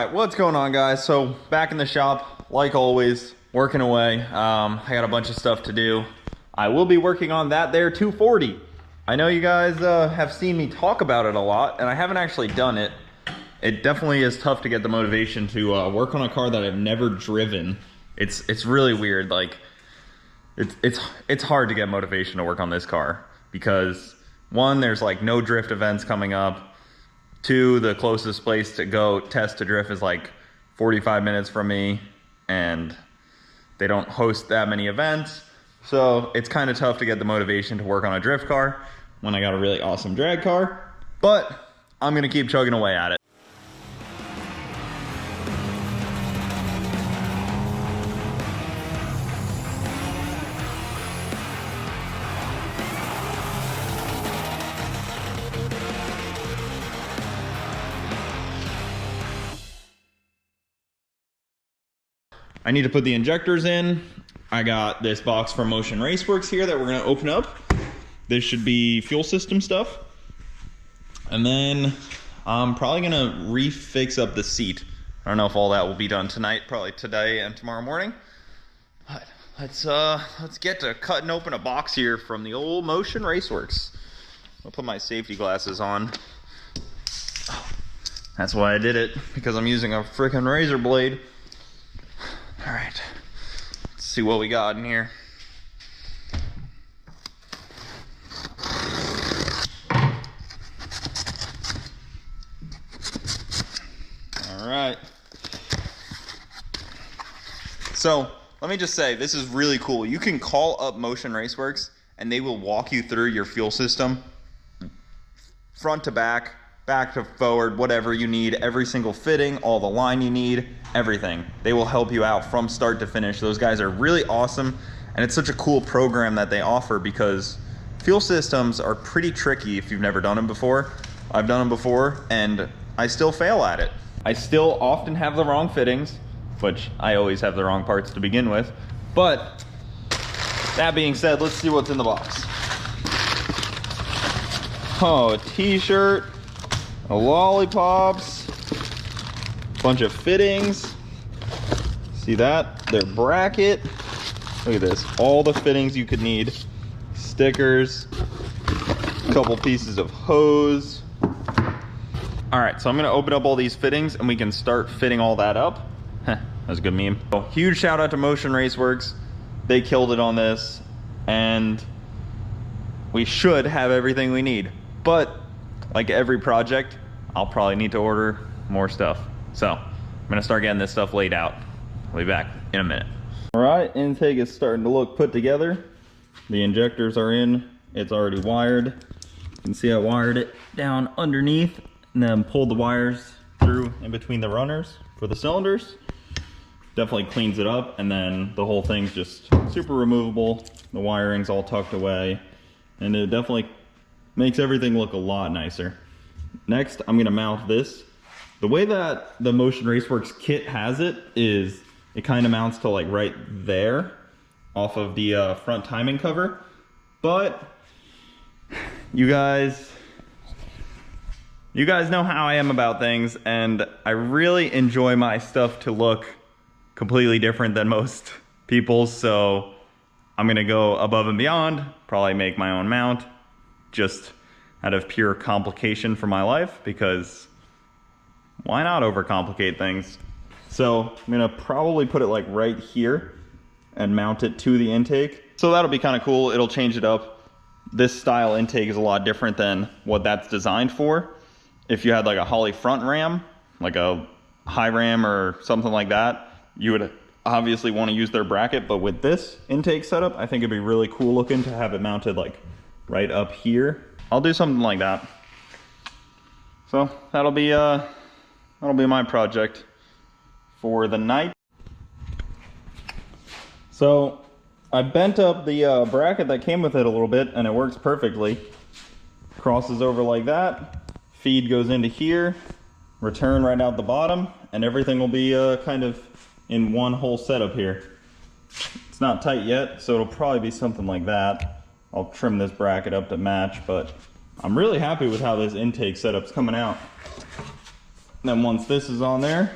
right, what's going on, guys? So back in the shop, like always, working away. I got a bunch of stuff to do. I will be working on that there 240. I know you guys have seen me talk about it a lot, and I haven't actually done it. It definitely is tough to get the motivation to work on a car that I've never driven. It's really weird. Like it's hard to get motivation to work on this car because one, there's like no drift events coming up. Two, the closest place to go test to drift is like 45 minutes from me, and they don't host that many events. So it's kind of tough to get the motivation to work on a drift car when I got a really awesome drag car, but I'm gonna keep chugging away at it. I need to put the injectors in. I got this box from Motion Raceworks here that we're gonna open up. This should be fuel system stuff. And then I'm probably gonna refix up the seat. I don't know if all that will be done tonight, probably today and tomorrow morning. But let's get to cutting open a box here from the old Motion Raceworks. I'll put my safety glasses on. Oh, that's why I did it, because I'm using a freaking razor blade. All right, let's see what we got in here. All right. So let me just say, this is really cool. You can call up Motion Raceworks and they will walk you through your fuel system, front to back, back to forward, whatever you need, every single fitting, all the line you need, everything. They will help you out from start to finish. Those guys are really awesome, and it's such a cool program that they offer because fuel systems are pretty tricky if you've never done them before. I've done them before, and I still fail at it. I still often have the wrong fittings, which I always have the wrong parts to begin with. But that being said, let's see what's in the box. Oh, a t-shirt, a lollipops, bunch of fittings. See that? Their bracket. Look at this. All the fittings you could need. Stickers, a couple pieces of hose. All right, so I'm gonna open up all these fittings and we can start fitting all that up. That's a good meme. So, huge shout out to Motion Raceworks. They killed it on this, and we should have everything we need. But like every project, I'll probably need to order more stuff. So I'm gonna start getting this stuff laid out. I'll be back in a minute. All right, intake is starting to look put together. The injectors are in, it's already wired. You can see I wired it down underneath and then pulled the wires through in between the runners for the cylinders. Definitely cleans it up, and then the whole thing's just super removable. The wiring's all tucked away, and it definitely makes everything look a lot nicer. Next, I'm gonna mount this. The way that the Motion Raceworks kit has it is it kind of mounts to like right there off of the front timing cover. But you guys know how I am about things, and I really enjoy my stuff to look completely different than most people's. So I'm gonna go above and beyond, probably make my own mount, just out of pure complication for my life, because why not overcomplicate things? So I'm gonna probably put it like right here and mount it to the intake. So that'll be kind of cool. It'll change it up. This style intake is a lot different than what that's designed for. If you had like a Holley front ram, like a high ram or something like that, you would obviously want to use their bracket. But with this intake setup, I think it'd be really cool looking to have it mounted like right up here. I'll do something like that. So that'll be my project for the night. So I bent up the bracket that came with it a little bit, and it works perfectly. Crosses over like that, feed goes into here, return right out the bottom, and everything will be kind of in one whole setup here. It's not tight yet, so it'll probably be something like that. I'll trim this bracket up to match, but I'm really happy with how this intake setup's coming out. And then once this is on there,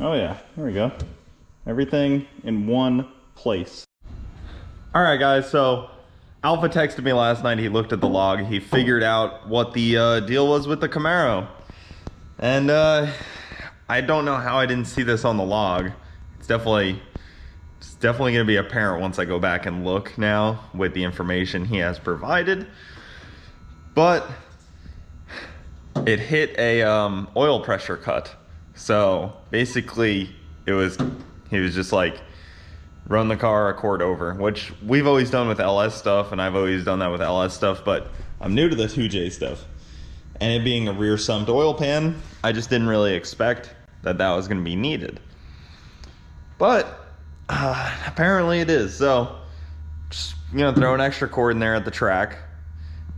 Oh yeah, there we go. Everything in one place. All right, guys, so Alpha texted me last night. He looked at the log. He figured out what the deal was with the Camaro. And I don't know how I didn't see this on the log. It's definitely gonna be apparent once I go back and look now with the information he has provided. But it hit a oil pressure cut. So basically he was just like, run the car a quart over, which we've always done with LS stuff, and I've always done that with LS stuff, but I'm new to the 2J stuff. And it being a rear sumped oil pan, I just didn't really expect that was gonna be needed. But apparently it is. So just, throw an extra quart in there at the track,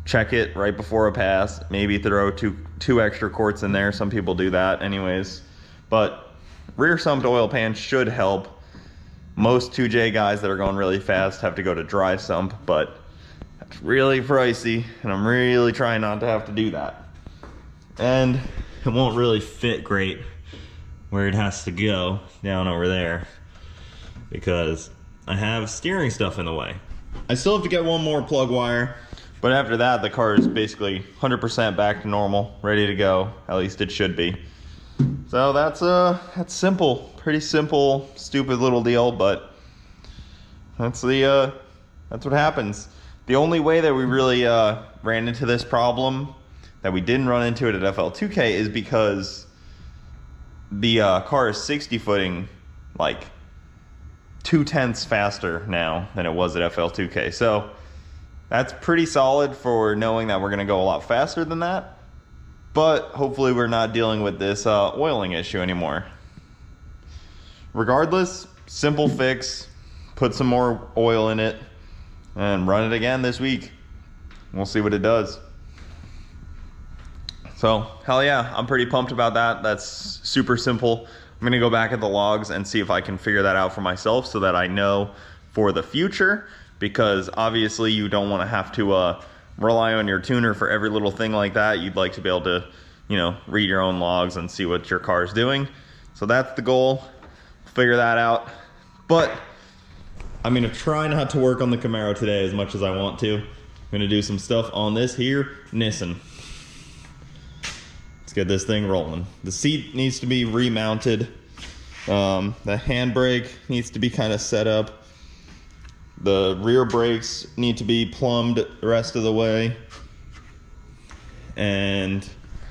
check it right before a pass, maybe throw two extra quarts in there. Some people do that anyways. But rear sumped oil pan should help. Most 2J guys that are going really fast have to go to dry sump, but that's really pricey, and I'm really trying not to have to do that. And it won't really fit great where it has to go down over there because I have steering stuff in the way. I still have to get one more plug wire, but after that the car is basically 100% back to normal, ready to go. At least it should be. So that's simple, pretty simple, stupid little deal, but that's what happens. The only way that we really ran into this problem, that we didn't run into it at FL2K, is because the car is 60 footing like 2/10 faster now than it was at FL2K. So that's pretty solid for knowing that we're gonna go a lot faster than that. But hopefully we're not dealing with this oiling issue anymore. Regardless, simple fix, put some more oil in it and run it again this week. We'll see what it does. So hell yeah, I'm pretty pumped about that. That's super simple. I'm gonna go back at the logs and see if I can figure that out for myself so that I know for the future, because obviously you don't wanna have to rely on your tuner for every little thing like that. You'd like to be able to, read your own logs and see what your car is doing. So that's the goal. Figure that out. But I'm gonna try not to work on the Camaro today as much as I want to. I'm gonna do some stuff on this here Nissan. Let's get this thing rolling. The seat needs to be remounted. The handbrake needs to be kind of set up. The rear brakes need to be plumbed the rest of the way. And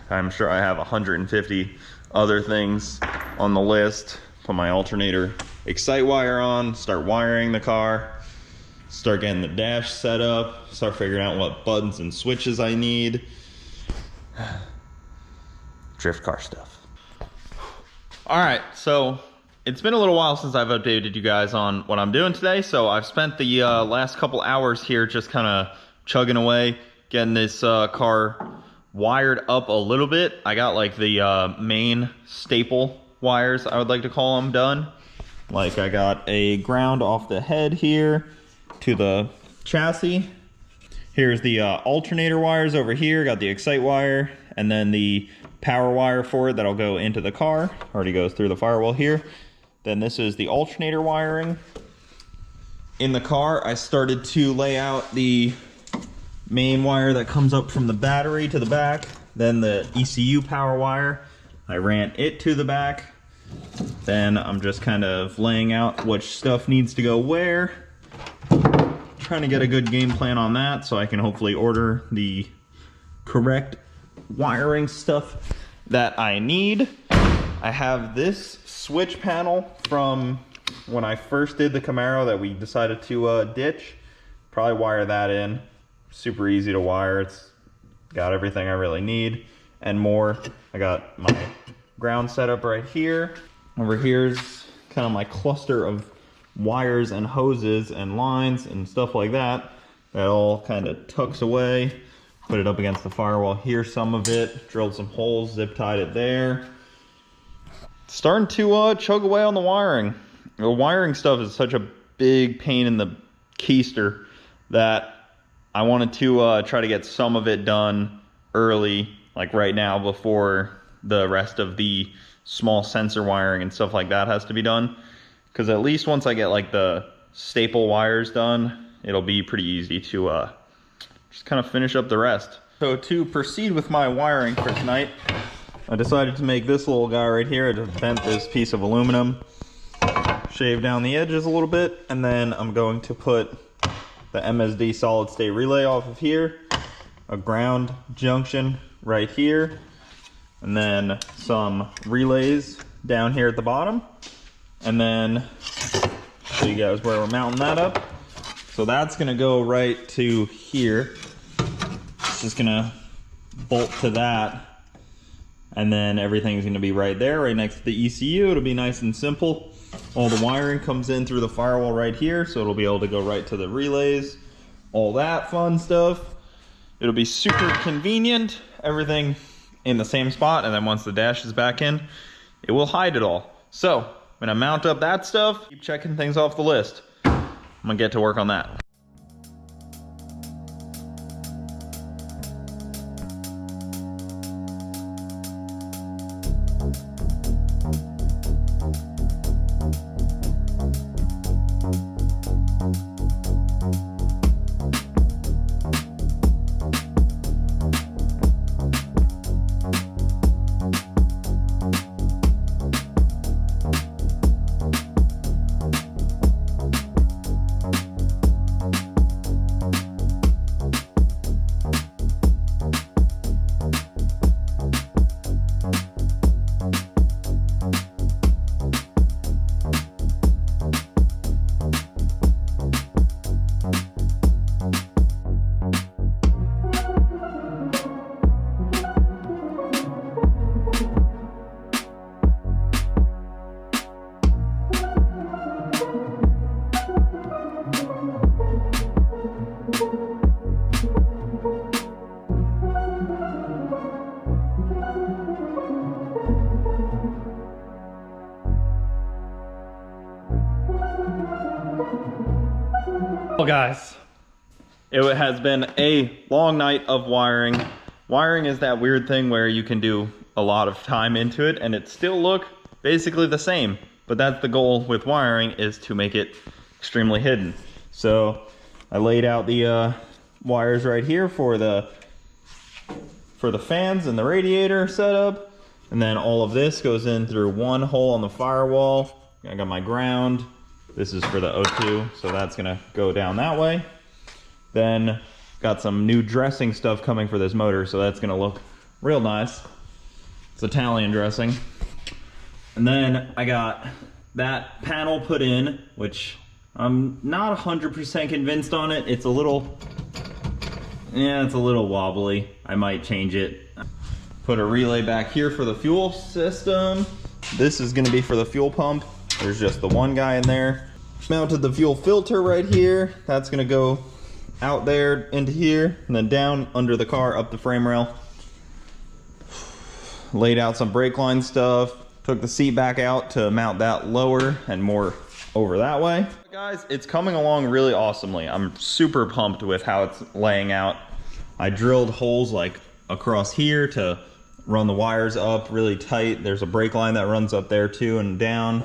I'm sure I have 150 other things on the list. Put my alternator excite wire on, start wiring the car, start getting the dash set up, start figuring out what buttons and switches I need. Drift car stuff. All right, so it's been a little while since I've updated you guys on what I'm doing today, so I've spent the last couple hours here just kind of chugging away, getting this car wired up a little bit. I got like the main staple wires, I would like to call them, done. Like I got a ground off the head here to the chassis. Here's the alternator wires over here, got the excite wire, and then the power wire for it that'll go into the car. Already goes through the firewall here. Then this is the alternator wiring. In the car, I started to lay out the main wire that comes up from the battery to the back. Then the ECU power wire, I ran it to the back. Then I'm just kind of laying out which stuff needs to go where. Trying to get a good game plan on that so I can hopefully order the correct wiring stuff that I need. I have this switch panel from when I first did the Camaro that we decided to ditch. Probably wire that in. Super easy to wire. It's got everything I really need and more. I got my ground setup right here. Over here's kind of my cluster of wires and hoses and lines and stuff like that. That all kind of tucks away. Put it up against the firewall here, some of it. Drilled some holes, zip tied it there. Starting to chug away on the wiring. The wiring stuff is such a big pain in the keister that I wanted to try to get some of it done early, like right now, before the rest of the small sensor wiring and stuff like that has to be done. Because at least once I get like the staple wires done, it'll be pretty easy to just kind of finish up the rest. So to proceed with my wiring for tonight, I decided to make this little guy right here. I just bent this piece of aluminum, shaved down the edges a little bit, and then I'm going to put the MSD solid state relay off of here, a ground junction right here, and then some relays down here at the bottom, and then show you guys where we're mounting that up. So that's gonna go right to here. It's just gonna bolt to that, and then everything's gonna be right there, right next to the ECU. It'll be nice and simple. All the wiring comes in through the firewall right here, so it'll be able to go right to the relays, all that fun stuff. It'll be super convenient, everything in the same spot, and then once the dash is back in, it will hide it all. So, I'm gonna mount up that stuff, keep checking things off the list. I'm gonna get to work on that. Well guys, it has been a long night of wiring. Wiring is that weird thing where you can do a lot of time into it and it still look basically the same. But that's the goal with wiring, is to make it extremely hidden. So I laid out the wires right here for the fans and the radiator setup. And then all of this goes in through one hole on the firewall. I got my ground. This is for the O2, so that's gonna go down that way. Then got some new dressing stuff coming for this motor, so that's gonna look real nice. It's Italian dressing. And then I got that panel put in, which I'm not 100% convinced on it. It's a little, yeah, it's a little wobbly. I might change it. Put a relay back here for the fuel system. This is gonna be for the fuel pump. There's just the one guy in there. Mounted the fuel filter right here. That's gonna go out there into here and then down under the car up the frame rail. Laid out some brake line stuff. Took the seat back out to mount that lower and more over that way. Guys, it's coming along really awesomely. I'm super pumped with how it's laying out. I drilled holes like across here to run the wires up really tight. There's a brake line that runs up there too and down.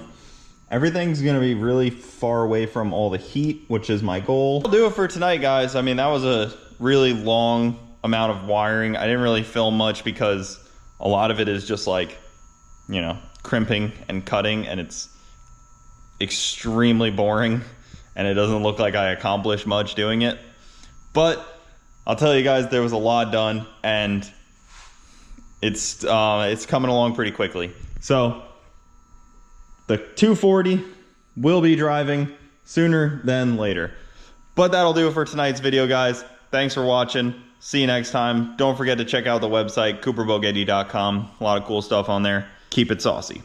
Everything's gonna be really far away from all the heat, which is my goal. I'll do it for tonight, guys. I mean, that was a really long amount of wiring. I didn't really film much because a lot of it is just like, you know, crimping and cutting, and it's extremely boring and it doesn't look like I accomplished much doing it. But I'll tell you guys, there was a lot done and it's coming along pretty quickly. So the 240 will be driving sooner than later. But that'll do it for tonight's video, guys. Thanks for watching. See you next time. Don't forget to check out the website, cooperboghetti.com. A lot of cool stuff on there. Keep it saucy.